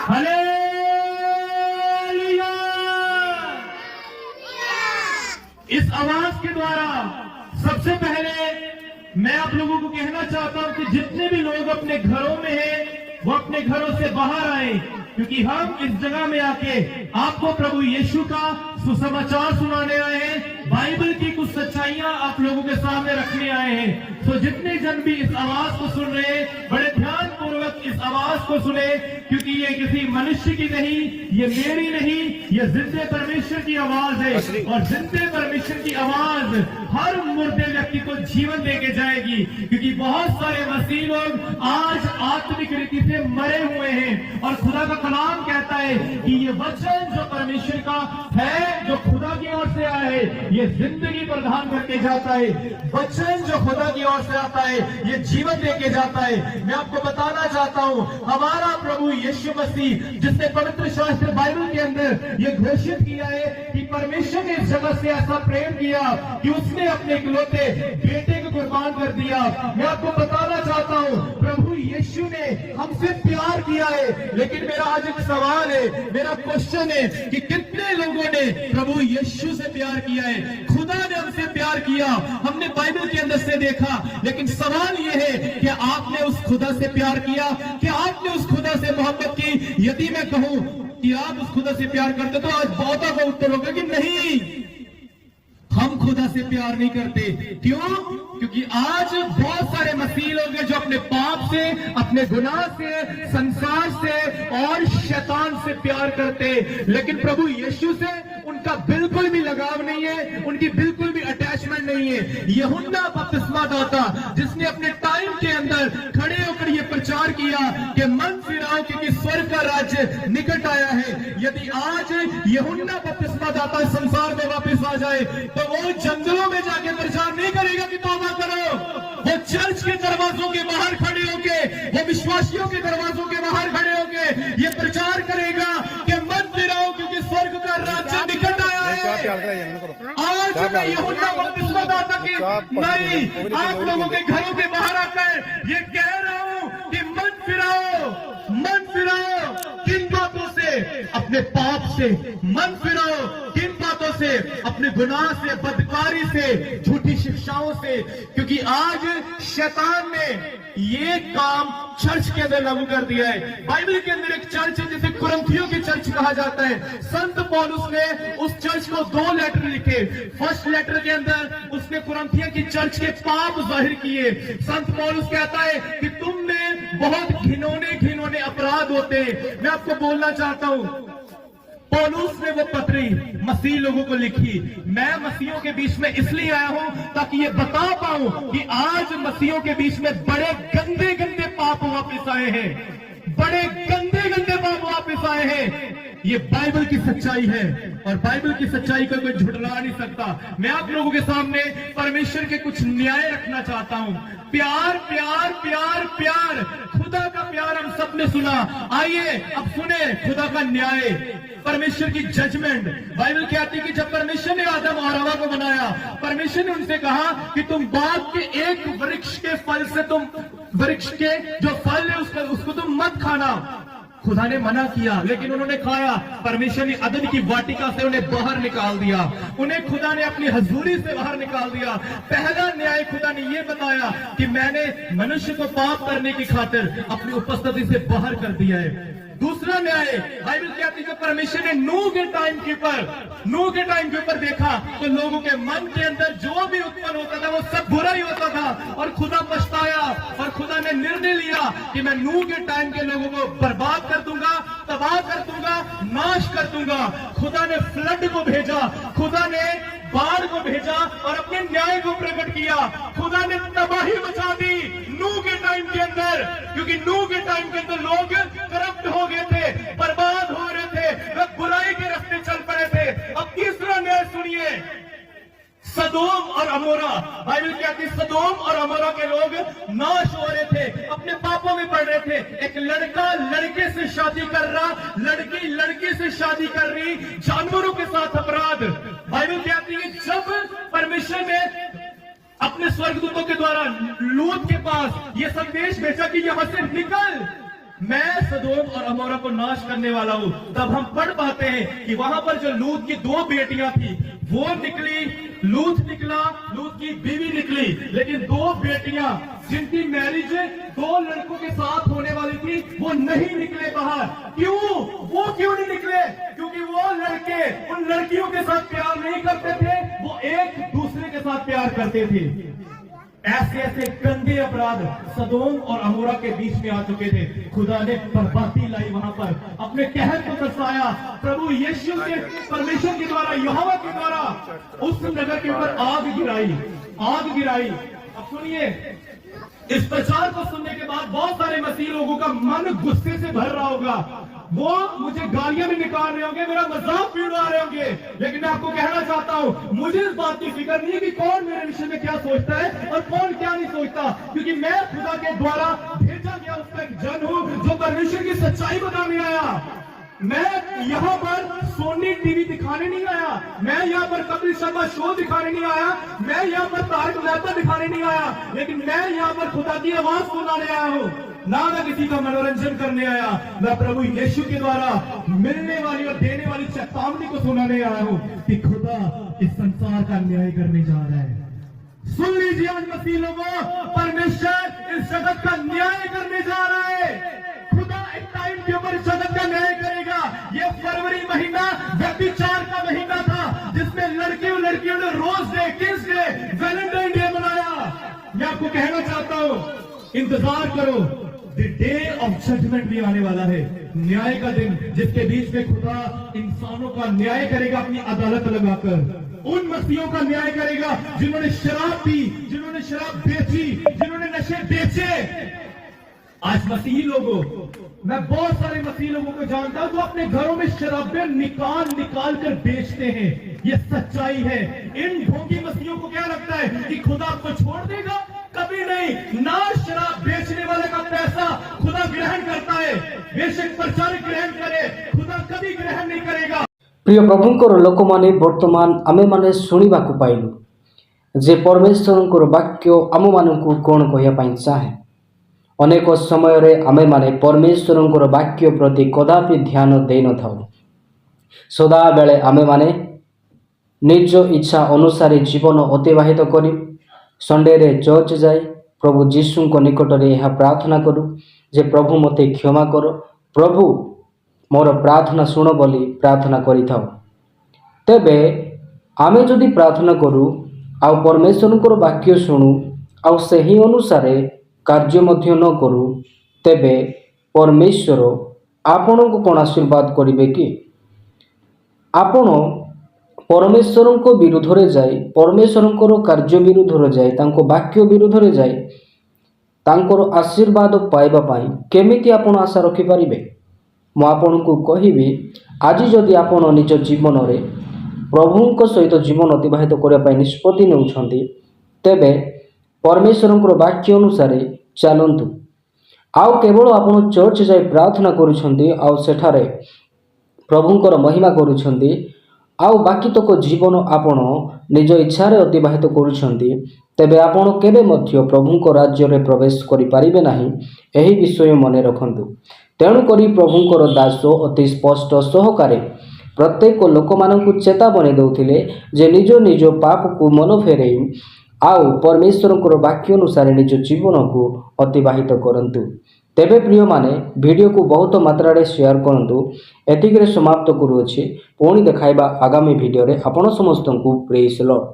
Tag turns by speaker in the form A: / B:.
A: Hallelujah. इस आवाज के द्वारा सबसे पहले मैं आप लोगों को कहना चाहता हूं कि जितने भी लोग अपने घरों में हैं वो अपने घरों से बाहर आए, क्योंकि हम इस जगह में आके आपको प्रभु यीशु का सुसमाचार सुनाने आए हैं, बाइबल की कुछ सच्चाइयां आप लोगों के सामने रखने आए हैं। तो जितने जन भी इस आवाज को सुन रहे हैं, बड़े ध्यान पूर्वक इस आवाज को सुने, क्योंकि ये किसी मनुष्य की नहीं, ये मेरी नहीं, ये जिंदे परमेश्वर की आवाज है। और जिंदे परमेश्वर की आवाज हर मुर्दे व्यक्ति को जीवन देके जाएगी, क्योंकि बहुत सारे मसीह लोग आज आत्मिक रीति से मरे हुए हैं। और खुदा का कलाम कहता है कि ये वचन जो परमेश्वर का है, जो खुदा की ओर से आया है, ये जिंदगी प्रदान करके जाता है। वचन जो खुदा की ओर से आता है, ये जीवन देके जाता है। मैं आपको बताना चाहता हूं, हमारा प्रभु यीशु मसीह, जिसने पवित्र शास्त्र बाइबल के अंदर ये घोषित किया है कि परमेश्वर ने इस जगत से ऐसा प्रेम किया कि उसने अपने इकलौते बेटे को कुर्बान कर दिया। मैं आपको बताना चाहता हूं, प्रभु यीशु ने हमसे प्यार किया है। लेकिन मेरा आज एक सवाल है, मेरा क्वेश्चन है कि कितने लोगों ने प्रभु यीशु से प्यार किया है? खुदा ने हमसे प्यार किया, हमने बाइबल के अंदर से देखा। लेकिन सवाल यह है कि आपने उस खुदा से प्यार किया, कि आपने उस खुदा से मोहब्बत की? यदि मैं कहूं कि आप उस खुदा से प्यार करते तो आज बहुतों का उत्तर होगा कि नहीं, हम खुदा से प्यार नहीं करते। क्यों? क्योंकि आज बहुत सारे मसीह लोग हैं जो अपने पाप से, अपने गुनाह से, संसार से और शैतान से प्यार करते, लेकिन प्रभु यीशु से उनका बिल्कुल भी लगाव नहीं है, उनकी बिल्कुल भी अटैचमेंट नहीं है। यूहन्ना बपतिस्मादाता, जिसने अपने टाइम के अंदर खड़े होकर यह प्रचार किया कि मन फिराओ क्योंकि स्वर्ग का राज्य निकट आया है। यदि आज यूहन्ना बपतिस्मादाता संसार में वापस आ जाए तो वो जंगलों में जाके प्रचार नहीं करेगा कि तौबा करो। वो चर्च के दरवाजों के बाहर खड़े होके, वो विश्वासियों के दरवाजों के बाहर खड़े होके ये प्रचार करेगा कि मन फिराओ क्योंकि स्वर्ग का राज्य निकट आया है। आज मैं यूहन्ना बपतिस्मादाता की नहीं, आप लोगों के घरों के बाहर आकर ये कह रहा हूं कि मन फिराओ, मन फिराओ। किन बातों से? अपने पाप से। मन फिराओ किन बातों से? अपने गुनाह से, बदकारी से, झूठी शिक्षाओं से। क्योंकि आज शैतान ने ये काम चर्च के अंदर लागू कर दिया है। बाइबल के अंदर एक चर्च है जिसे कुरिन्थियों की चर्च कहा जाता है। संत पौलुस ने उस चर्च को 2 लेटर लिखे। फर्स्ट लेटर के अंदर उसने कुरिन्थियों की चर्च के पाप जाहिर किए। संत पौलुस कहता है कि तुम में बहुत घिनौने घिनौने अपराध होते हैं। मैं आपको बोलना चाहता हूं, पौलुस ने वो पत्री मसीह लोगों को लिखी। मैं मसीहों के बीच में इसलिए आया हूं ताकि ये बता पाऊं कि आज मसीहों के बीच में बड़े गंदे गंदे पाप वापस आए हैं, बड़े गंदे गंदे पाप वापस आए हैं। ये बाइबल की सच्चाई है और बाइबल की सच्चाई को कोई झुठला नहीं सकता। मैं आप लोगों के सामने परमेश्वर के कुछ न्याय रखना चाहता हूं। प्यार प्यार प्यार प्यार, खुदा का प्यार हम सब ने सुना। आइए अब सुने खुदा का न्याय, परमेश्वर की जजमेंट। बाइबल कहती है कि जब परमेश्वर ने आदम और हवा को बनाया, परमेश्वर ने उनसे कहा कि तुम बाग के एक वृक्ष के फल से, तुम वृक्ष के जो फल है उसको तुम मत खाना। खुदा ने मना किया लेकिन उन्होंने खाया। परमेश्वर ने अदन की वाटिका से उन्हें बाहर निकाल दिया, उन्हें खुदा ने अपनी हजूरी से बाहर निकाल दिया। पहला न्याय खुदा ने यह बताया कि मैंने मनुष्य को पाप करने की खातिर अपनी उपस्थिति से बाहर कर दिया है। दूसरा न्याय बाइबल कहती है परमेश्वर ने नूह के टाइम के ऊपर देखा तो लोगों के मन के अंदर जो भी उत्पन्न होता था वो सब बुरा ही होता था। और खुदा पछताया और खुदा ने निर्णय लिया कि मैं नूह के टाइम के लोगों को बर्बाद कर दूंगा, तबाह कर दूंगा, नाश कर दूंगा। खुदा ने फ्लड को भेजा, खुदा ने बाढ़ को भेजा और अपने न्याय को प्रकट किया। खुदा ने तबाही मचा दी नूह के टाइम के अंदर, क्योंकि नूह के टाइम के अंदर लोग करप्ट हो गए थे, बर्बाद हो रहे थे, वे बुराई के रास्ते चल पड़े थे। अब तीसरा न्याय सुनिए, सदोम और अमोरा। बाइबल कहती है सदोम और अमोरा के लोग नाश हो रहे थे, अपने पापों में पड़ रहे थे। एक लड़का लड़के से शादी कर रहा, लड़की लड़के से शादी कर रही, जानवरों के साथ अपराध। बाइबल कहती है जब परमेश्वर ने अपने स्वर्गदूतों के द्वारा लूत के पास यह संदेश भेजा कि यहां से निकल, मैं सदोम और अमोरा को नाश करने वाला हूं। तब हम पढ़ पाते हैं कि वहां पर जो लूत की 2 बेटियां थी वो निकली, लूत निकला, लूत की बीवी निकली, लेकिन 2 बेटियां जिनकी मैरिज 2 लड़कों के साथ होने वाली थी वो नहीं निकले बाहर। क्यों? वो क्यों नहीं निकले? क्योंकि वो लड़के उन लड़कियों के साथ प्यार नहीं करते थे, वो एक दूसरे के साथ प्यार करते थे। ऐसे ऐसे गंदे अपराध सदोम और अमोरा के बीच में आ चुके थे। खुदा ने बर्बादी लाई वहां पर, अपने कहर को दर्शाया। प्रभु यीशु के परमेश्वर के द्वारा, यहोवा के द्वारा उस नगर के ऊपर आग गिराई। अब सुनिए, इस प्रचार को सुनने के बाद बहुत सारे मसीह लोगों का मन गुस्से से भर रहा होगा। वो मुझे गालियां भी निकाल रहे होंगे, मेरा मजाक भी उड़ा रहे होंगे, लेकिन मैं आपको कहना चाहता हूं, मुझे इस बात की फिक्र नहीं है कि कौन मेरे विषय में क्या सोचता है और कौन क्या नहीं सोचता, क्योंकि मैं खुदा के द्वारा भेजा गया उसका एक जन हूं जो परमेश्वर की सच्चाई बताने आया। मैं यहाँ पर सोनी टीवी दिखाने नहीं आया, मैं यहाँ पर कपिल शर्मा शो दिखाने नहीं आया, मैं यहाँ पर तारक मेहता दिखाने नहीं आया, लेकिन मैं यहाँ पर खुदा की आवाज सुनाने आया हूँ। ना मैं किसी का मनोरंजन करने आया, मैं प्रभु यीशु के द्वारा मिलने वाली और देने वाली चेतावनी को सुनाने आया हूँ कि खुदा इस संसार का न्याय करने जा रहा है। सुन लीजिए आज मसीह लोगों, परमेश्वर इस जगत का न्याय करने जा रहा है। खुदा एक टाइम के ऊपर जगत का न्याय करेगा। ये फरवरी महीना व्यभिचार का महीना था, जिसमें लड़कियों ने रोज डे, किस डे, वैलेंटाइन डे मनाया। मैं आपको कहना चाहता हूँ, इंतजार करो, द डे ऑफ जजमेंट भी आने वाला है, न्याय का दिन, जिसके बीच में खुदा इंसानों का न्याय करेगा अपनी अदालत लगाकर। उन मसीहों का न्याय करेगा जिन्होंने शराब पी, जिन्होंने शराब बेची, जिन्होंने नशे बेचे। आज मसीही लोगों, मैं बहुत सारे मसीही लोगों को जानता हूं जो अपने घरों में शराबें निकाल कर बेचते हैं। ये सच्चाई है। इन ढोंगी मसीहियों को क्या लगता है कि खुदा आपको छोड़ देगा? कभी नहीं। ना शराब बेचने वाले का पैसा खुदा ग्रहण करता है, बेशक प्रचारक ग्रहण करे, खुदा कभी ग्रहण नहीं करेगा।
B: प्रिय प्रभुंकर लोक माने वर्तमान आमे माने शुणा पाइलु जे परमेश्वर वाक्य आम मानू कौन कहवाई चाहे। अनेक समय रे आमे माने परमेश्वर वाक्य प्रति कदापि ध्यान दे न थाउ। सदा बेले आमे माने निज इच्छा अनुसार जीवन अतिबाहित करी संडे रे चर्च जाए प्रभु जीशु निकट में यह प्रार्थना करूँ जे प्रभु मते क्षमा कर, प्रभु मोर प्रार्थना शुण बोली प्रार्थना करिथाउ। तेबे आमे जदि प्रार्थना करूँ आ परमेश्वर वाक्य शुणु आ सही अनुसार कार्य मध्य न करूँ, तेबे परमेश्वर आपण को कौन आशीर्वाद करिवे कि? आपण परमेश्वर विरुद्ध रे जाए, परमेश्वर कार्य विरुद्ध रे जाए, तांको वाक्य विरुद्ध रे जाए, तांकर आशीर्वाद पाइबा पाई केमिति आपण आशा रखि पारिबे? मु आपण को कहिबी, आज जदि आपण निज जीवन रे प्रभुंक सहित जीवन अतिबाहित करने पाई निष्पत्ति नेउछंती, तेबे परमेश्वर वाक्य अनुसार चलतु। आउ केवल आपण चर्च जाए प्रार्थना करुछंती, आउ सेठारे प्रभुंकर महिमा करुछंती, आउ बाकी तक जीवन आपण निज इच्छा रे अतिबाहित करुछंती, तेबे आपण केबे मध्य प्रभुंक राज्य रे प्रवेश करि पारिबे नाही। एही विषय मने रखंतु। तेणु करी प्रभुंकर दास अति स्पष्ट सहकारे प्रत्येक लोक मानकु चेतावनी देउथिले जे निज निज पाप को मन फेरई आउ परमेश्वर वाक्य अनुसार निज जीवन को अतिबाहित करंतु। तेबे प्रिय माने वीडियो को बहुत मात्रा रे शेयर करंतु। एतिकरे समाप्त करूछि। पुणी देखाइबा आगामी वीडियो रे आपण समस्त को प्रेज लॉर्ड।